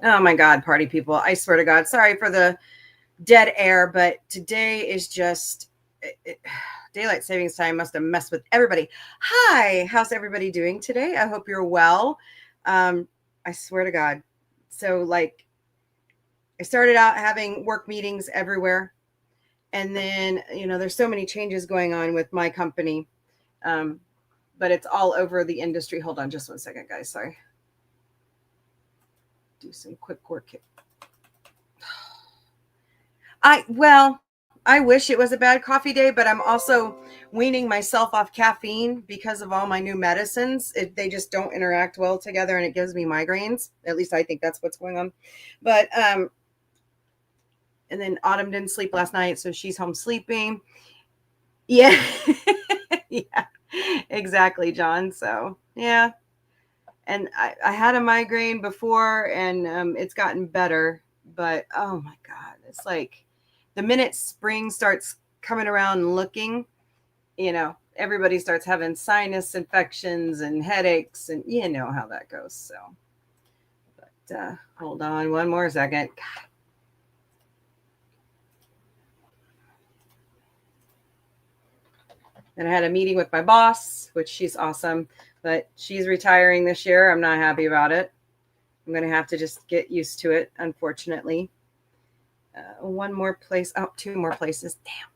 Oh my God, party people. I swear to God. Sorry for the dead air, but today is just daylight savings time must have messed with everybody. Hi, how's everybody doing today? I hope you're well. Um, I swear to God. So, like, I started out having work meetings everywhere. And then, there's so many changes going on with my company, um, but it's all over the industry. Hold on just one second, guys. Sorry. Do some quick work. I wish it was a bad coffee day, but I'm also weaning myself off caffeine because of all my new medicines. They just don't interact well together, and it gives me migraines. At least I think that's what's going on. But and then Autumn didn't sleep last night, so she's home sleeping. Yeah, yeah, exactly, John. So yeah, and I had a migraine before, and it's gotten better. But oh my God, it's like the minute spring starts coming around and looking, everybody starts having sinus infections and headaches, and you know how that goes. So, but hold on one more second. And I had a meeting with my boss, which she's awesome, but she's retiring this year. I'm not happy about it. I'm going to have to just get used to it, unfortunately. One more place. Oh, two more places. Damn.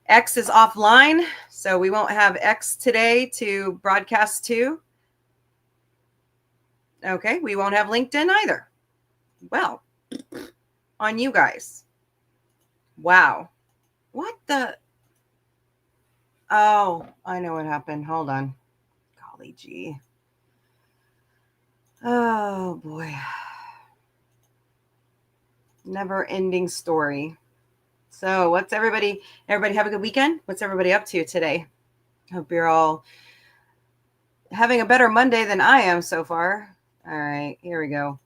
X is offline, so we won't have X today to broadcast to. Okay, we won't have LinkedIn either. Well, on you guys. Wow. What the? Oh, I know what happened. Hold on. Golly gee. Oh boy. Never ending story. So, what's everybody have a good weekend? What's everybody up to today? Hope you're all having a better Monday than I am so far. All right, here we go.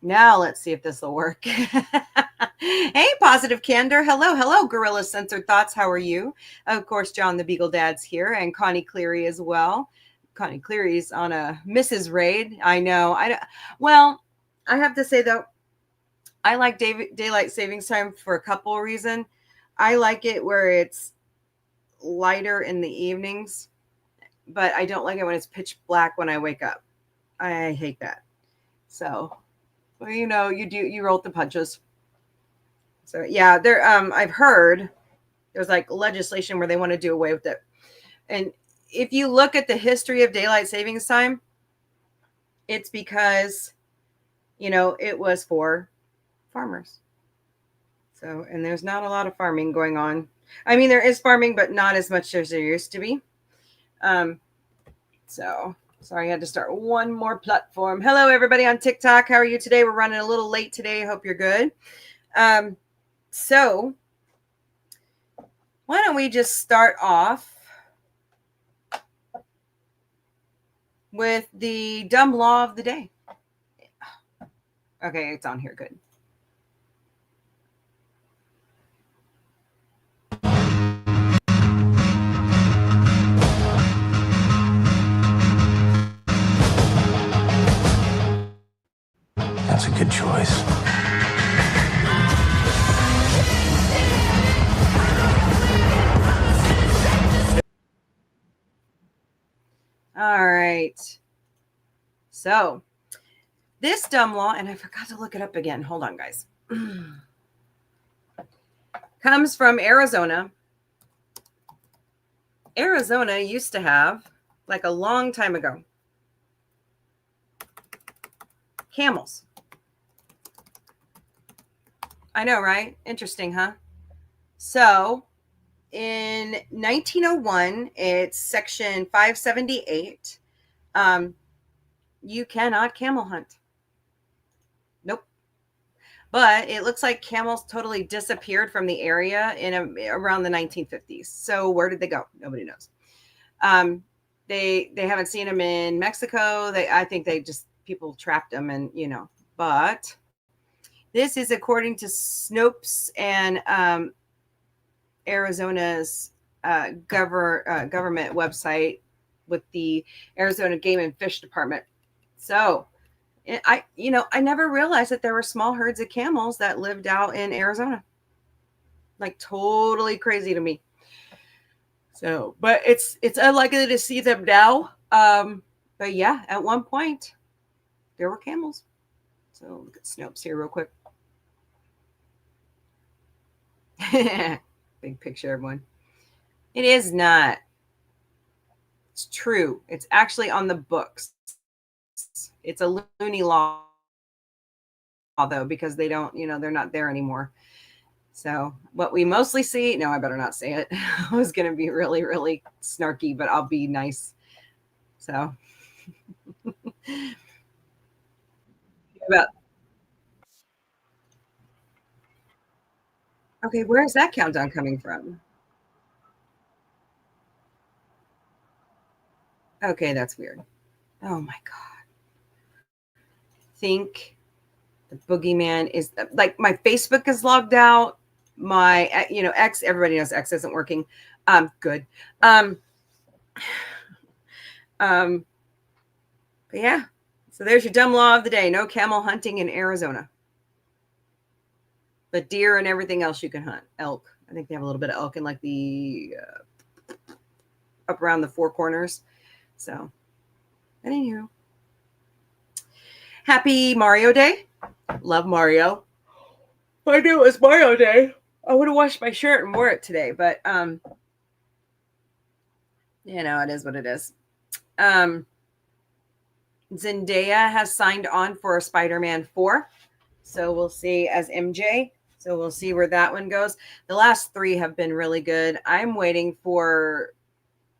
Now let's see if this will work. Hey, Positive Candor. Hello, Gorilla Censored Thoughts. How are you? Of course, John the Beagle Dad's here, and Connie Cleary as well. Connie Cleary's on a Mrs. Raid. I know. Well, I have to say though, I like daylight savings time for a couple of reasons. I like it where it's lighter in the evenings, but I don't like it when it's pitch black when I wake up. I hate that. So, well, you roll the punches. So yeah, I've heard there's like legislation where they want to do away with it. And if you look at the history of daylight savings time, it's because it was for farmers. So, and there's not a lot of farming going on. I mean, there is farming, but not as much as there used to be. Um, so sorry, I had to start one more platform. Hello, everybody on TikTok. How are you today? We're running a little late today. I hope you're good. So why don't we just start off with the dumb law of the day? Okay, it's on here. Good. That's a good choice. All right. So this dumb law, and I forgot to look it up again. Hold on, guys. Comes from Arizona. Arizona used to have, like a long time ago, camels. I know, right? Interesting, huh? So in 1901, it's section 578. You cannot camel hunt. Nope. But it looks like camels totally disappeared from the area around the 1950s. So where did they go? Nobody knows. They haven't seen them in Mexico. I think people trapped them, and But this is according to Snopes and Arizona's government website with the Arizona Game and Fish Department. So I never realized that there were small herds of camels that lived out in Arizona. Like totally crazy to me. So, but it's unlikely to see them now. But yeah, at one point there were camels. So look at Snopes here real quick. Big picture, everyone. It is not. It's true. It's actually on the books. It's a loony law, though, because they don't, they're not there anymore. So what we mostly see, no, I better not say it. I was going to be really, really snarky, but I'll be nice. So about, okay, where's that countdown coming from? Okay, that's weird. Oh my God. Think the boogeyman is like my Facebook is logged out. My, X, everybody knows X isn't working. Good. But yeah, so there's your dumb law of the day. No camel hunting in Arizona. But deer and everything else you can hunt. Elk. I think they have a little bit of elk in like the up around the four corners. So, anywho. Happy Mario Day. Love Mario. If I knew it was Mario Day, I would have washed my shirt and wore it today. But, it is what it is. Zendaya has signed on for Spider-Man 4. So we'll see as MJ. So we'll see where that one goes. The last 3 have been really good. I'm waiting for,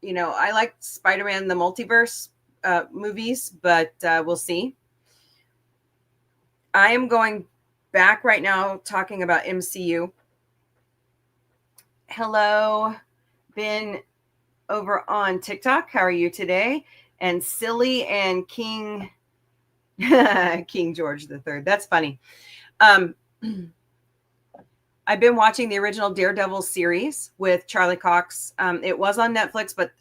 I like Spider-Man the Multiverse movies, but we'll see. I am going back right now talking about MCU. Hello, been over on TikTok. How are you today? And Silly and King King George III. That's funny. I've been watching the original Daredevil series with Charlie Cox. It was on Netflix, but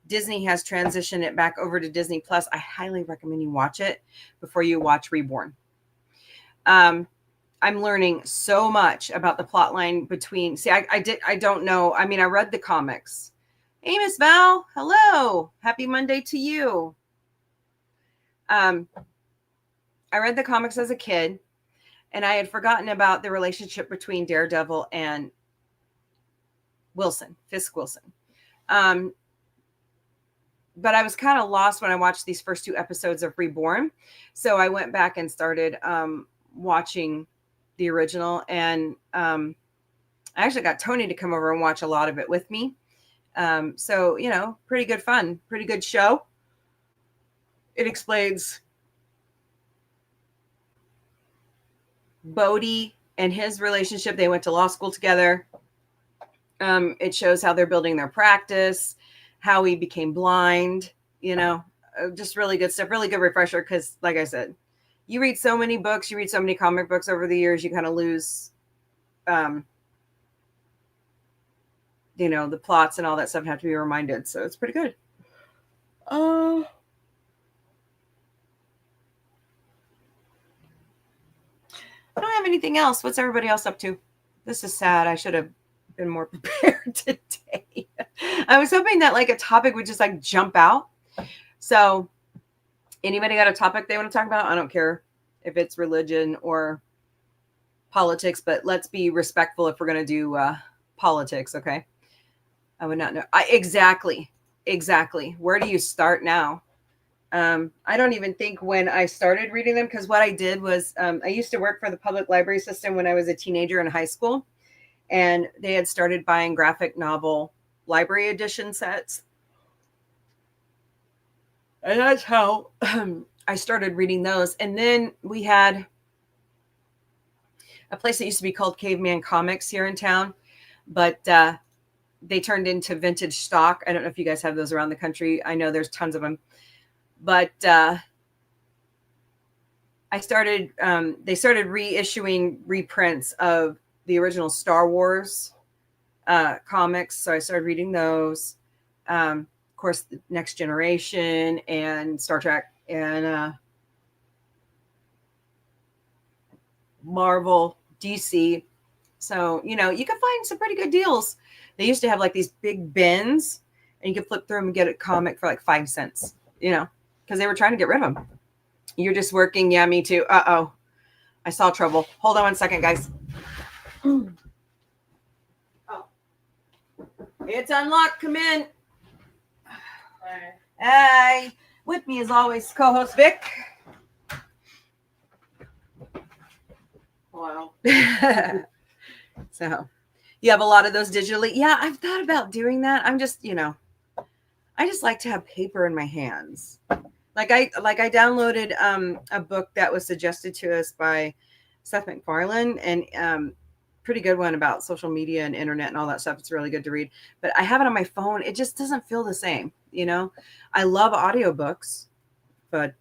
Disney has transitioned it back over to Disney Plus. I highly recommend you watch it before you watch Reborn. I'm learning so much about the plot line between. See, I don't know. I mean, I read the comics. Hey, Miss Val. Hello. Happy Monday to you. I read the comics as a kid, and I had forgotten about the relationship between Daredevil and Fisk Wilson. But I was kind of lost when I watched these first 2 episodes of Reborn. So I went back and started watching the original. And I actually got Tony to come over and watch a lot of it with me. So, pretty good fun, pretty good show. It explains Bodhi and his relationship. They went to law school together. It shows how they're building their practice, how he became blind, just really good stuff, really good refresher. Because like I said, you read so many books, you read so many comic books over the years, you kind of lose, the plots and all that stuff and have to be reminded. So it's pretty good. I don't have anything else. What's everybody else up to? This is sad. I should have been more prepared today. I was hoping that like a topic would just like jump out. So anybody got a topic they want to talk about? I don't care if it's religion or politics, but let's be respectful if we're going to do politics. Okay. I would not know. Exactly. Where do you start now? I don't even think when I started reading them, because what I did was I used to work for the public library system when I was a teenager in high school, and they had started buying graphic novel library edition sets. And that's how I started reading those. And then we had a place that used to be called Caveman Comics here in town, but they turned into vintage stock. I don't know if you guys have those around the country. I know there's tons of them. But they started reissuing reprints of the original Star Wars comics. So I started reading those. Of course, the Next Generation and Star Trek. And Marvel, DC. So, you can find some pretty good deals. They used to have like these big bins and you could flip through them and get a comic for like 5 cents, because they were trying to get rid of them. You're just working. Yeah, me too. Uh-oh. I saw trouble. Hold on 1 second, guys. Oh, it's unlocked. Come in. Hey. With me as always, co-host Vic. Wow. So you have a lot of those digitally. Yeah, I've thought about doing that. I'm just, I just like to have paper in my hands. Like I downloaded a book that was suggested to us by Seth MacFarlane, and pretty good one about social media and internet and all that stuff. It's really good to read. But I have it on my phone. It just doesn't feel the same, I love audiobooks, but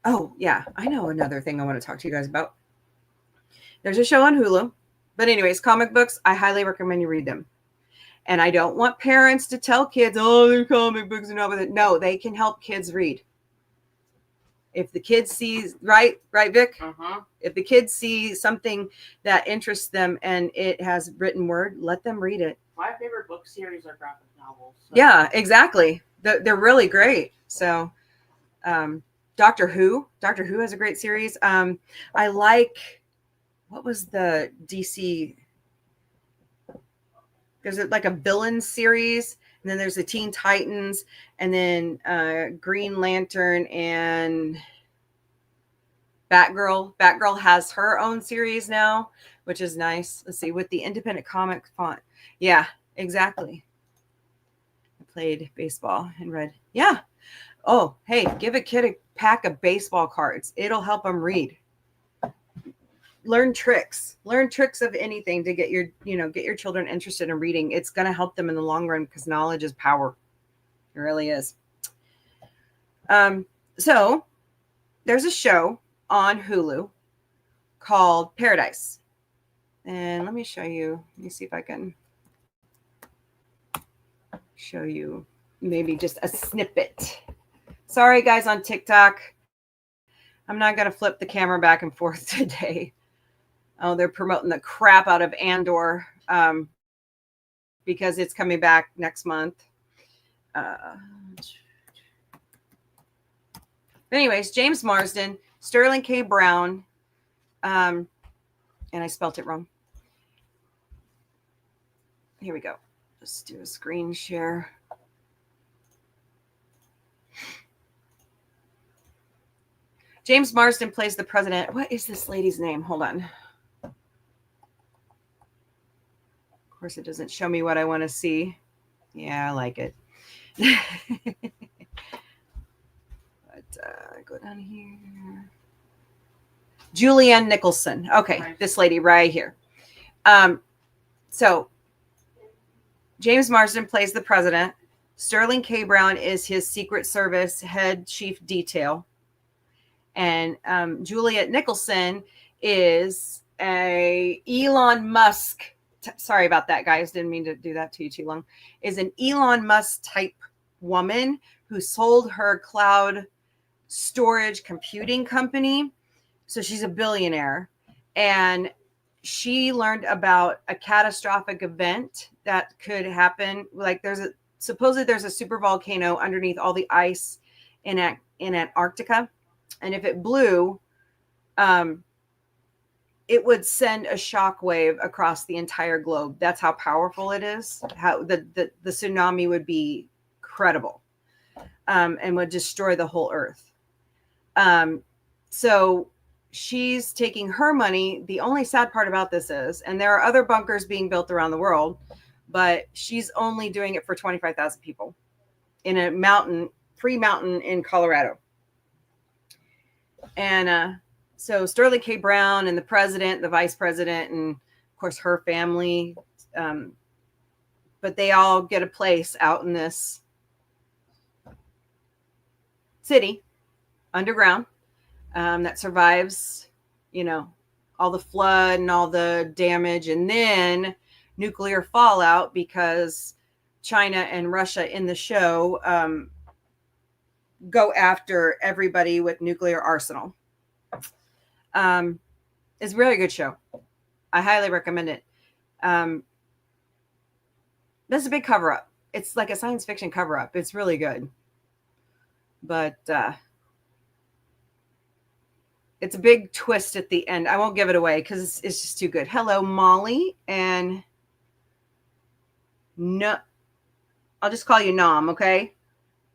oh yeah, I know another thing I want to talk to you guys about. There's a show on Hulu. But anyways, comic books, I highly recommend you read them. And I don't want parents to tell kids, oh, they're comic books and all that. No, they can help kids read. If the kids see, right, Vic? Uh-huh. If the kids see something that interests them and it has written word, let them read it. My favorite book series are graphic novels. So. Yeah, exactly. They're really great. So, Doctor Who has a great series. I like, what was the DC? There's like a villain series, and then there's the Teen Titans, and then Green Lantern and Batgirl. Batgirl has her own series now, which is nice. Let's see, with the independent comic font. Yeah, exactly. I played baseball and read. Yeah. Oh, hey, give a kid a pack of baseball cards. It'll help them read. Learn tricks of anything to get your children interested in reading. It's going to help them in the long run because knowledge is power. It really is. So there's a show on Hulu called Paradise. And let me show you. Let me see if I can show you maybe just a snippet. Sorry, guys, on TikTok. I'm not going to flip the camera back and forth today. Oh, they're promoting the crap out of Andor because it's coming back next month. Anyways, James Marsden, Sterling K. Brown, and I spelt it wrong. Here we go. Let's do a screen share. James Marsden plays the president. What is this lady's name? Hold on. Of course, it doesn't show me what I want to see. Yeah, I like it. But go down here. Julianne Nicholson. Okay, nice. This lady right here. So James Marsden plays the president. Sterling K. Brown is his Secret Service head chief detail. And Juliet Nicholson is a Elon Musk. Sorry about that, guys. Didn't mean to do that to you too long. Is an Elon Musk type woman who sold her cloud storage computing company. So she's a billionaire. And she learned about a catastrophic event that could happen. Like supposedly there's a super volcano underneath all the ice in Antarctica. And if it blew, it would send a shockwave across the entire globe. That's how powerful it is. How the tsunami would be credible, and would destroy the whole earth. So she's taking her money. The only sad part about this is, and there are other bunkers being built around the world, but she's only doing it for 25,000 people in a free mountain in Colorado. And so Sterling K. Brown and the president, the vice president, and of course her family, but they all get a place out in this city underground that survives, all the flood and all the damage, and then nuclear fallout because China and Russia in the show go after everybody with nuclear arsenal. It's a really good show. I highly recommend it. That's a big cover up. It's like a science fiction cover up. It's really good. But it's a big twist at the end. I won't give it away because it's just too good. Hello, Molly. And no, I'll just call you Nom, okay?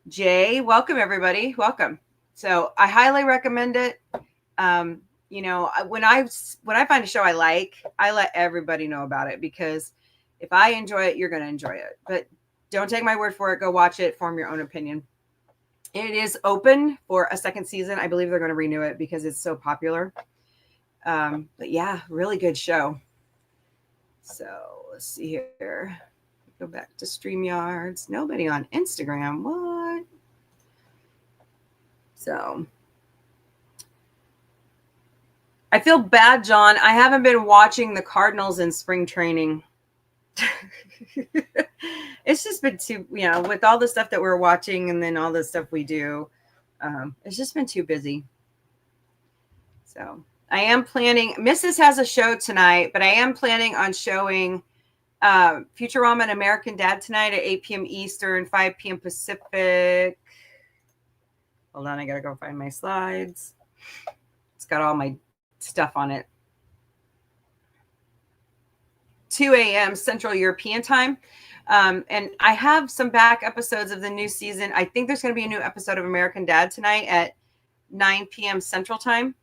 Jay, welcome everybody. Welcome. So I highly recommend it. You know, when I find a show I like, I let everybody know about it because if I enjoy it, you're going to enjoy it. But don't take my word for it. Go watch it. Form your own opinion. It is open for a second season. I believe they're going to renew it because it's so popular. But yeah, really good show. So let's see here. Go back to StreamYards. Nobody on Instagram. What? So I feel bad, John. I haven't been watching the Cardinals in spring training. It's just been too, you know, with all the stuff that we're watching and then all the stuff we do, it's just been too busy. So I am planning, Mrs. has a show tonight, but I am planning on showing Futurama and American Dad tonight at 8 p.m. Eastern, 5 p.m. Pacific. Hold on, I gotta go find my slides. It's got all my stuff on it. 2 a.m. Central European time. And I have some back episodes of the new season. I think there's going to be a new episode of American Dad tonight at 9 p.m. Central time.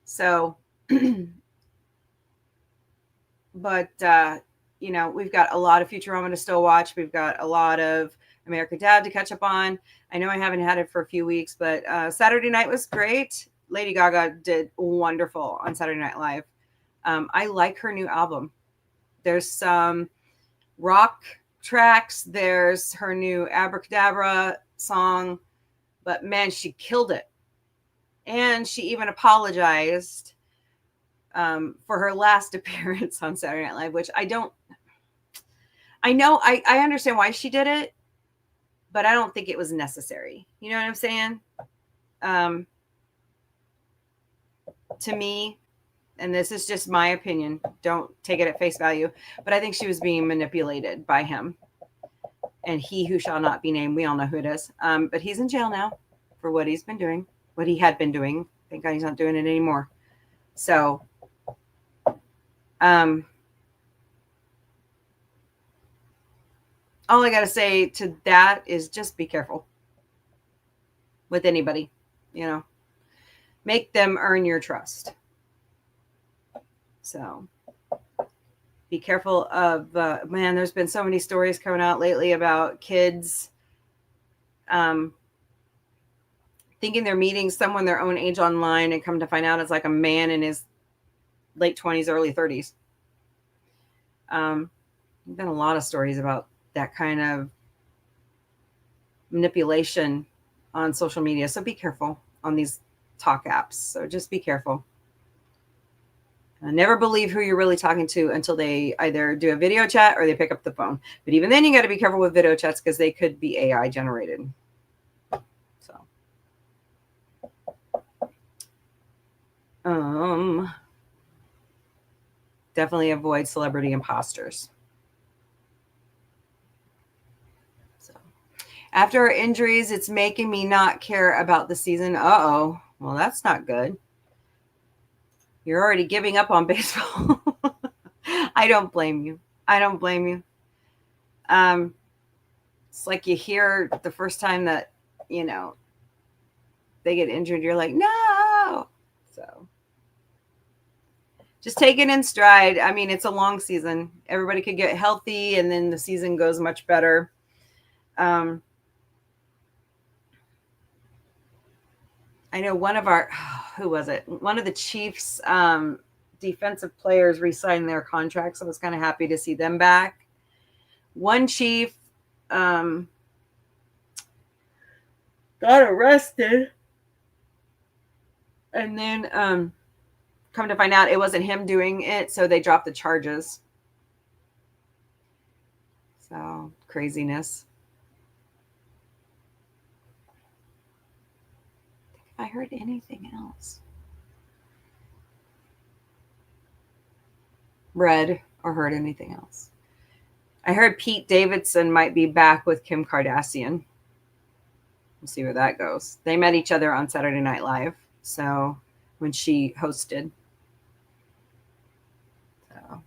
So, but, you know, we've got a lot of Futurama to still watch. We've got a lot of American Dad to catch up on. I know I haven't had it for a few weeks, but Saturday night was great. Lady Gaga did wonderful on Saturday Night Live. I like her new album. There's some rock tracks. There's her new Abracadabra song. But man, she killed it. And she even apologized for her last appearance on Saturday Night Live, which I understand why she did it, but I don't think it was necessary. You know what I'm saying? To me, and this is just my opinion, don't take it at face value, but I think she was being manipulated by him. And he who shall not be named, we all know who it is. But he's in jail now for what he's been doing, what he had been doing. Thank God he's not doing it anymore. So, all I got to say to that is just be careful with anybody, you know, make them earn your trust. So be careful of, man, there's been so many stories coming out lately about kids thinking they're meeting someone their own age online and come to find out it's like a man in his late 20s, early 30s. There's been a lot of stories about that kind of manipulation on social media. So be careful on these talk apps. So just be careful. Never believe who you're really talking to until they either do a video chat or they pick up the phone. But even then, you got to be careful with video chats because they could be AI generated. So, definitely avoid celebrity imposters. So, after our injuries, it's making me not care about the season. Uh-oh. Well, that's not good. You're already giving up on baseball. I don't blame you. I don't blame you. It's like you hear the first time that, you know, they get injured, you're like, no. So just take it in stride. I mean, it's a long season. Everybody could get healthy and then the season goes much better. I know one of our, who was it? One of the Chiefs defensive players re-signed their contracts. I was kind of happy to see them back. One Chief got arrested. And then come to find out it wasn't him doing it, so they dropped the charges. So, craziness. I heard anything else. read or heard anything else. I heard Pete Davidson might be back with Kim Kardashian. We'll see where that goes. They met each other on Saturday Night Live. So when she hosted. So. All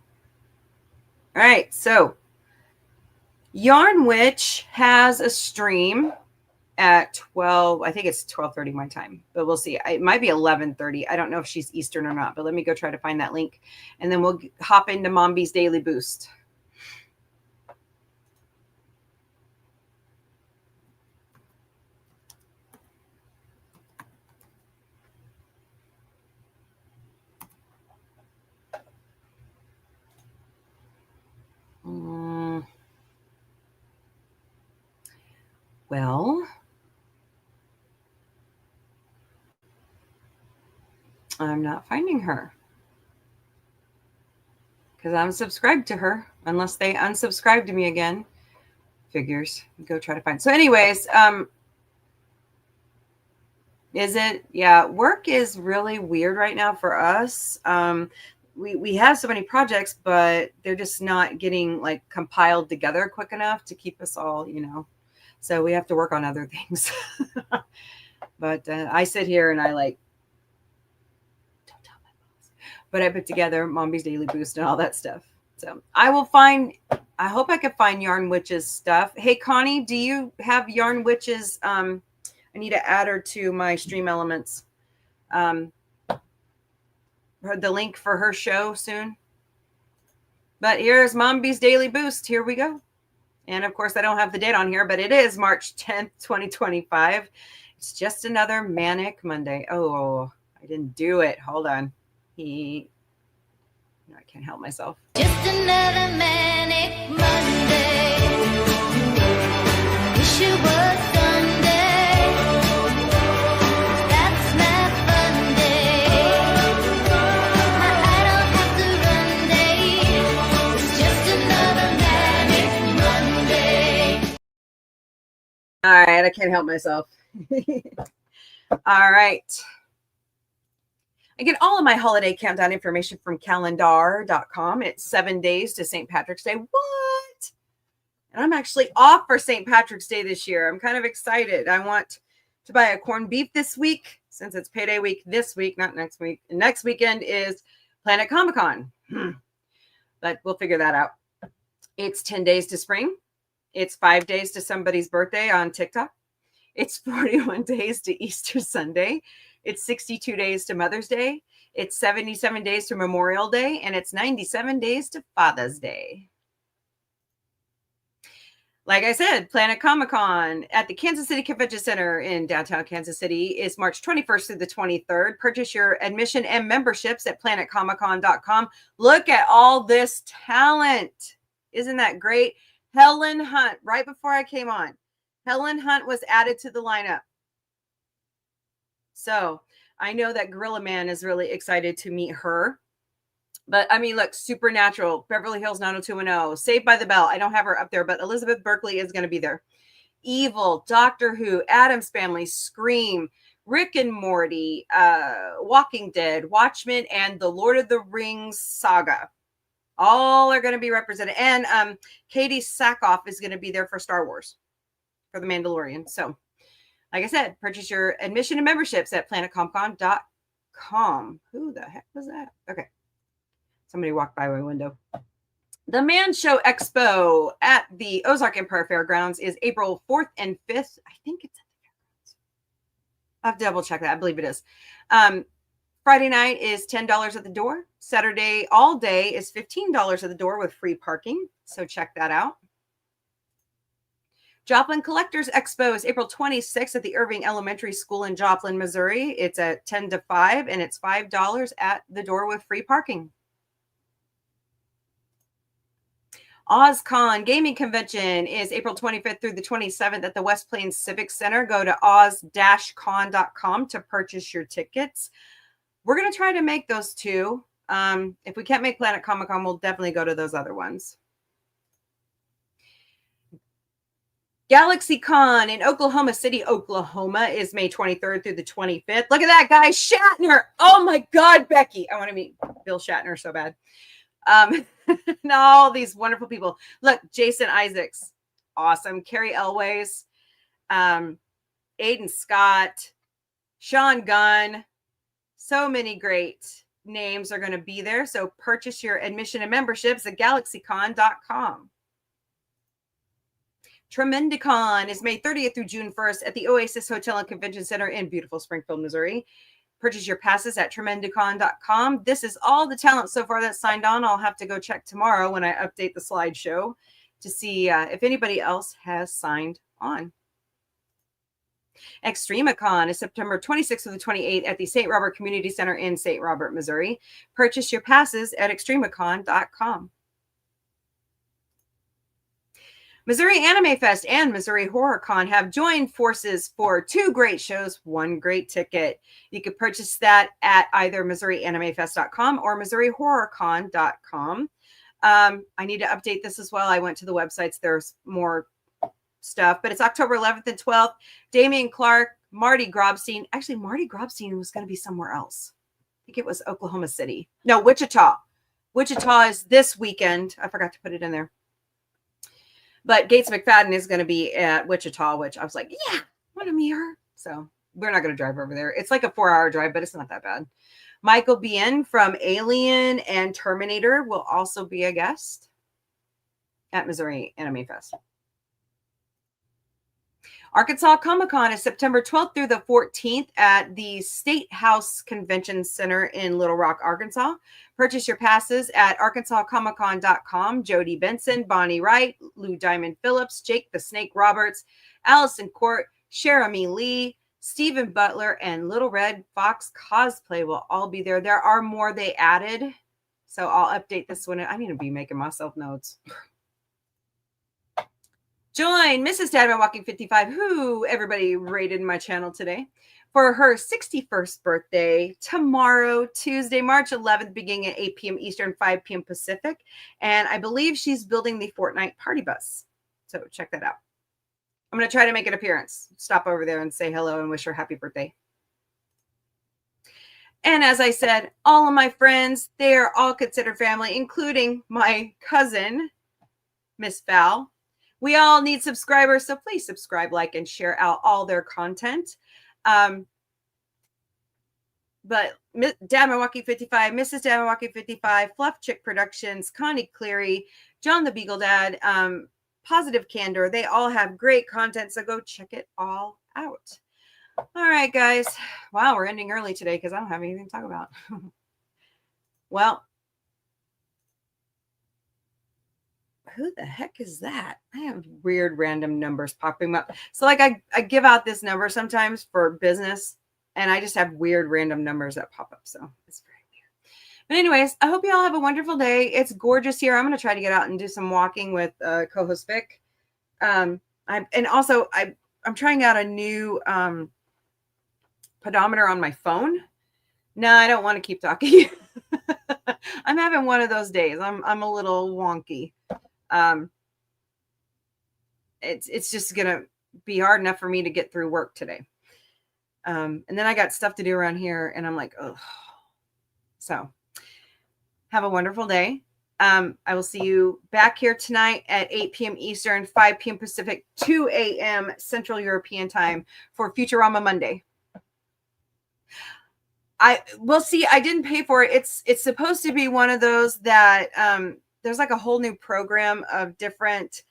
right. So Yarn Witch has a stream at 12. I think it's 12:30 my time, but we'll see. It might be 11:30. I don't know if she's Eastern or not, but let me go try to find that link. And then we'll hop into Mombie's Daily Boost. Well, I'm not finding her because I'm subscribed to her unless they unsubscribe to me again. Figures. Go try to find. So anyways, is it? Yeah, work is really weird right now for us. We have so many projects, but they're just not getting like compiled together quick enough to keep us all, so we have to work on other things. But I sit here and I don't tell my boss, but I put together Mombie's Daily Boost and all that stuff. So I hope I can find Yarn Witch's stuff. Hey, Connie, do you have Yarn Witch's? I need to add her to my Stream Elements. The link for her show soon. But here's Mombie's Daily Boost. Here we go. And of course, I don't have the date on here, but it is March 10th, 2025. It's just another manic Monday. Oh, I didn't do it. Hold on. I can't help myself. Just another manic Monday. Wish it was Sunday. That's my fun day. I don't have to run day. It's just another manic Monday. All right, I can't help myself. All right. I get all of my holiday countdown information from calendar.com. It's 7 days to St. Patrick's Day. What? And I'm actually off for St. Patrick's Day this year. I'm kind of excited. I want to buy a corned beef this week since it's payday week this week, not next week. And next weekend is Planet Comic-Con. But we'll figure that out. It's 10 days to spring. It's 5 days to somebody's birthday on TikTok. It's 41 days to Easter Sunday. It's 62 days to Mother's Day. It's 77 days to Memorial Day. And it's 97 days to Father's Day. Like I said, Planet Comic-Con at the Kansas City Convention Center in downtown Kansas City is March 21st through the 23rd. Purchase your admission and memberships at planetcomiccon.com. Look at all this talent. Isn't that great? Helen Hunt, right before I came on. Helen Hunt was added to the lineup. So I know that Gorilla Man is really excited to meet her. But I mean, look, Supernatural, Beverly Hills 90210, Saved by the Bell. I don't have her up there, but Elizabeth Berkley is going to be there. Evil, Doctor Who, Addams Family, Scream, Rick and Morty, Walking Dead, Watchmen, and the Lord of the Rings saga. All are going to be represented. And Katie Sackhoff is going to be there for Star Wars, for The Mandalorian. So, like I said, purchase your admission and memberships at planetcomiccon.com. Who the heck was that? Okay. Somebody walked by my window. The Man Show Expo at the Ozark Empire Fairgrounds is April 4th and 5th. I think it's at the fairgrounds. I'll have to double check that. I believe it is. Friday night is $10 at the door. Saturday all day is $15 at the door with free parking. So check that out. Joplin Collectors Expo is April 26th at the Irving Elementary School in Joplin, Missouri. It's at 10 to 5, and it's $5 at the door with free parking. OzCon Gaming Convention is April 25th through the 27th at the West Plains Civic Center. Go to oz-con.com to purchase your tickets. We're going to try to make those two. If we can't make Planet Comic-Con, we'll definitely go to those other ones. GalaxyCon in Oklahoma City, Oklahoma is May 23rd through the 25th. Look at that guy, Shatner. Oh my God, Becky. I want to meet Bill Shatner so bad. And all these wonderful people. Look, Jason Isaacs, awesome. Carrie Elways, Aiden Scott, Sean Gunn. So many great names are going to be there. So purchase your admission and memberships at galaxycon.com. Tremendicon is May 30th through June 1st at the Oasis Hotel and Convention Center in beautiful Springfield, Missouri. Purchase your passes at tremendicon.com. This is all the talent so far that's signed on. I'll have to go check tomorrow when I update the slideshow to see if anybody else has signed on. Extremicon is September 26th through the 28th at the St. Robert Community Center in St. Robert, Missouri. Purchase your passes at extremicon.com. Missouri Anime Fest and Missouri Horror Con have joined forces for two great shows, one great ticket. You can purchase that at either MissouriAnimeFest.com or MissouriHorrorCon.com. I need to update this as well. I went to the websites. There's more stuff, but it's October 11th and 12th. Damian Clark, Marty Grobstein. Actually, Marty Grobstein was going to be somewhere else. I think it was Oklahoma City. No, Wichita. Wichita is this weekend. I forgot to put it in there. But Gates McFadden is going to be at Wichita, which I was like, yeah, want to meet her. So we're not going to drive over there. It's like a 4-hour drive, but it's not that bad. Michael Bien from Alien and Terminator will also be a guest at Missouri Anime Fest. Arkansas Comic Con is September 12th through the 14th at the State House Convention Center in Little Rock, Arkansas. Purchase your passes at arkansascomiccon.com. Jody Benson, Bonnie Wright, Lou Diamond Phillips, Jake the Snake Roberts, Allison Court, Jeremy Lee, Stephen Butler, and Little Red Fox Cosplay will all be there. There are more they added, so I'll update this one. I need to be making myself notes. Join Mrs. Dadman Walking 55, who everybody rated my channel today, for her 61st birthday tomorrow, Tuesday, March 11th, beginning at 8 p.m. Eastern, 5 p.m. Pacific. And I believe she's building the Fortnite party bus. So check that out. I'm going to try to make an appearance. Stop over there and say hello and wish her happy birthday. And as I said, all of my friends, they are all considered family, including my cousin, Miss Val. We all need subscribers, so please subscribe, like, and share out all their content. But Dadman Walking 55, Mrs. Dadman Walking 55, Fluff Chick Productions, Connie Cleary, John the Beagle Dad, Positive Candor, they all have great content, so go check it all out. All right, guys. Wow, we're ending early today because I don't have anything to talk about. Well, who the heck is that? I have weird random numbers popping up. So like I give out this number sometimes for business, and I just have weird random numbers that pop up. So it's very weird. But anyways, I hope you all have a wonderful day. It's gorgeous here. I'm going to try to get out and do some walking with co-host Vic. I'm trying out a new pedometer on my phone. No, I don't want to keep talking. I'm having one of those days. I'm a little wonky. It's just gonna be hard enough for me to get through work today. And then I got stuff to do around here, and I'm like, oh. So have a wonderful day. I will see you back here tonight at 8 p.m. Eastern, 5 p.m. Pacific, 2 a.m. Central European time for Futurama Monday. We'll see. I didn't pay for it. It's supposed to be one of those that there's like a whole new program of different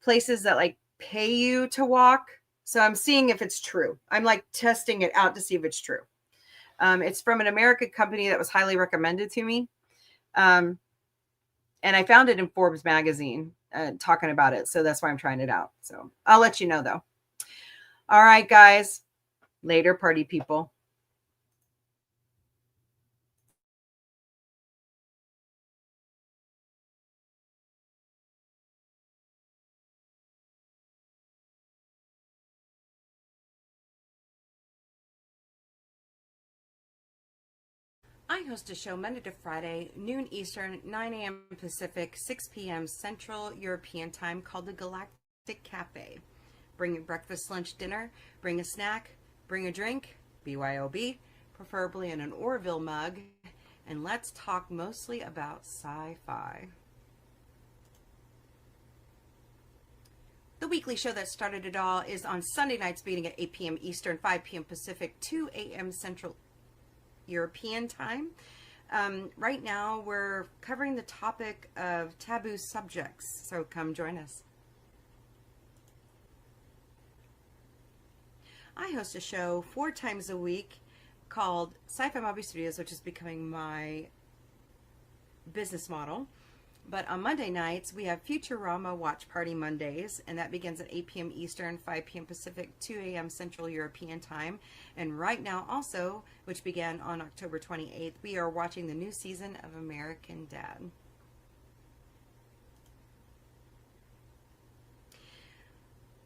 places that like pay you to walk. So I'm seeing if it's true. I'm like testing it out to see if it's true. It's from an American company that was highly recommended to me. And I found it in Forbes magazine talking about it. So that's why I'm trying it out. So I'll let you know though. All right, guys. Later, party people. I host a show Monday to Friday, noon Eastern, 9 a.m. Pacific, 6 p.m. Central European time called the Galactic Cafe. Bring your breakfast, lunch, dinner, bring a snack, bring a drink, BYOB, preferably in an Orville mug, and let's talk mostly about sci-fi. The weekly show that started it all is on Sunday nights beginning at 8 p.m. Eastern, 5 p.m. Pacific, 2 a.m. Central European time. Right now we're covering the topic of taboo subjects, so come join us. I host a show 4 times a week called Sci-Fi Mombie Studios, which is becoming my business model. But on Monday nights, we have Futurama Watch Party Mondays, and that begins at 8 p.m. Eastern, 5 p.m. Pacific, 2 a.m. Central European Time. And right now also, which began on October 28th, we are watching the new season of American Dad.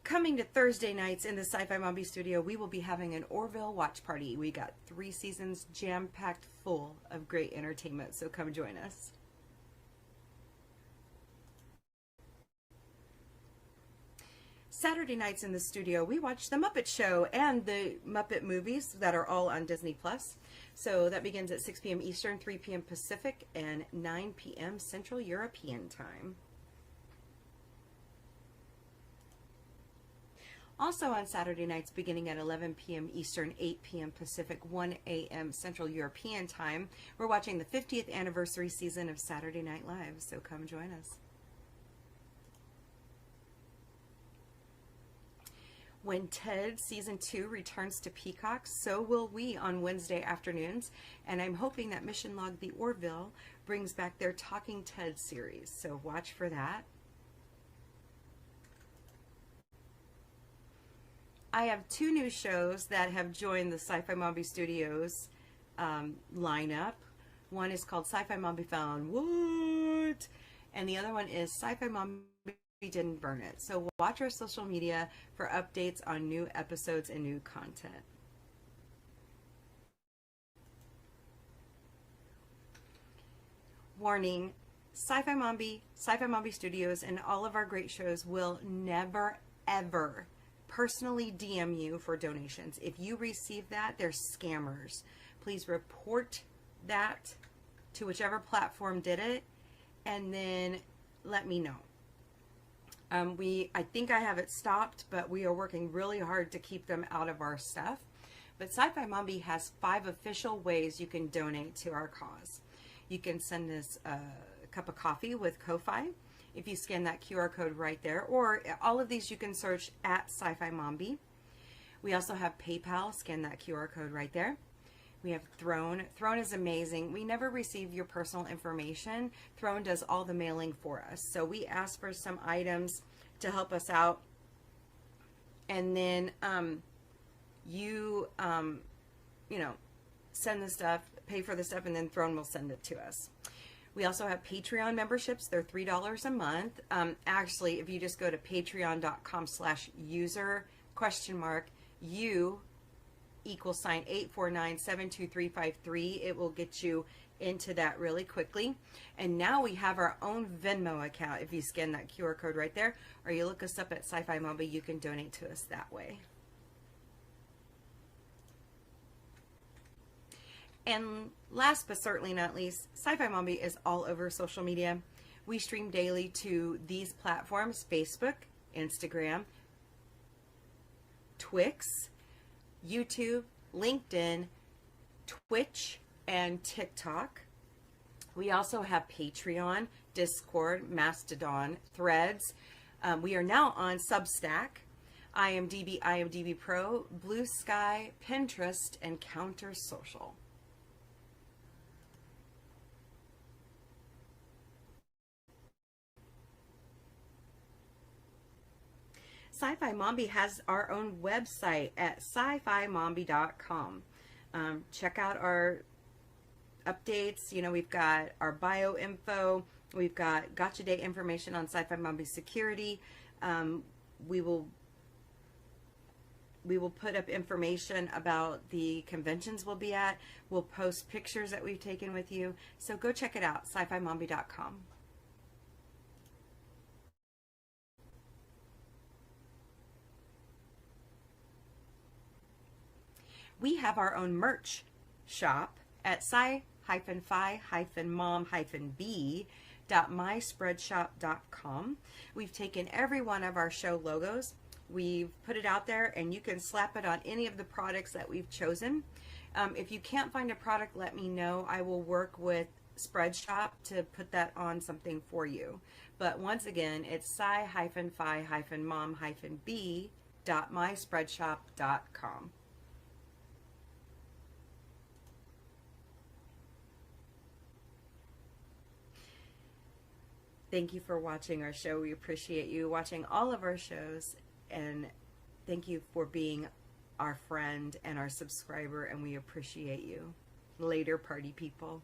Coming to Thursday nights in the Sci-Fi Mombie Studio, we will be having an Orville Watch Party. We got 3 seasons jam-packed full of great entertainment, so come join us. Saturday nights in the studio, we watch The Muppet Show and the Muppet movies that are all on Disney+. So that begins at 6 p.m. Eastern, 3 p.m. Pacific, and 9 p.m. Central European Time. Also on Saturday nights, beginning at 11 p.m. Eastern, 8 p.m. Pacific, 1 a.m. Central European Time, we're watching the 50th anniversary season of Saturday Night Live, so come join us. When Ted Season 2 returns to Peacock, so will we on Wednesday afternoons, and I'm hoping that Mission Log the Orville brings back their Talking Ted series, so watch for that. I have 2 new shows that have joined the Sci-Fi Mombie Studios lineup. One is called Sci-Fi Mombie Found What? And the other one is Sci-Fi Mombie Didn't Burn It. So watch our social media for updates on new episodes and new content. Warning, Sci-Fi Mombie Studios, and all of our great shows will never, ever personally DM you for donations. If you receive that, they're scammers. Please report that to whichever platform did it, and then let me know. I think I have it stopped, but we are working really hard to keep them out of our stuff. But Sci-Fi Mombie has 5 official ways you can donate to our cause. You can send us a cup of coffee with Ko-Fi if you scan that QR code right there, or all of these you can search at Sci-Fi Mombie. We also have PayPal, scan that QR code right there. We have Throne. Throne is amazing. We never receive your personal information. Throne does all the mailing for us. So we ask for some items to help us out, and then you know, send the stuff, pay for the stuff, and then Throne will send it to us. We also have Patreon memberships. They're $3 a month. Actually, if you just go to patreon.com/user?u =849723353, it will get you into that really quickly. And now we have our own Venmo account. If you scan that QR code right there, or you look us up at Sci-Fi Mombie, you can donate to us that way. And last but certainly not least, Sci-Fi Mombie is all over social media. We stream daily to these platforms: Facebook, Instagram, Twix, YouTube, LinkedIn, Twitch, and TikTok. We also have Patreon, Discord, Mastodon, Threads. We are now on Substack, IMDb, IMDb Pro, Blue Sky, Pinterest, and Counter Social. Sci-Fi Mombie has our own website at sci-fi-mombie.com. Check out our updates. You know, we've got our bio info. We've got Gotcha Day information on Sci-Fi Mombie security. We will put up information about the conventions we'll be at. We'll post pictures that we've taken with you. So go check it out, sci-fi-mombie.com. We have our own merch shop at sci sci-fi-mom-b.myspreadshop.com. We've taken every one of our show logos, we've put it out there, and you can slap it on any of the products that we've chosen. If you can't find a product, let me know. I will work with Spreadshop to put that on something for you. But once again, it's sci-fi-mom-b.myspreadshop.com. Thank you for watching our show. We appreciate you watching all of our shows, and thank you for being our friend and our subscriber, and we appreciate you. Later, party people.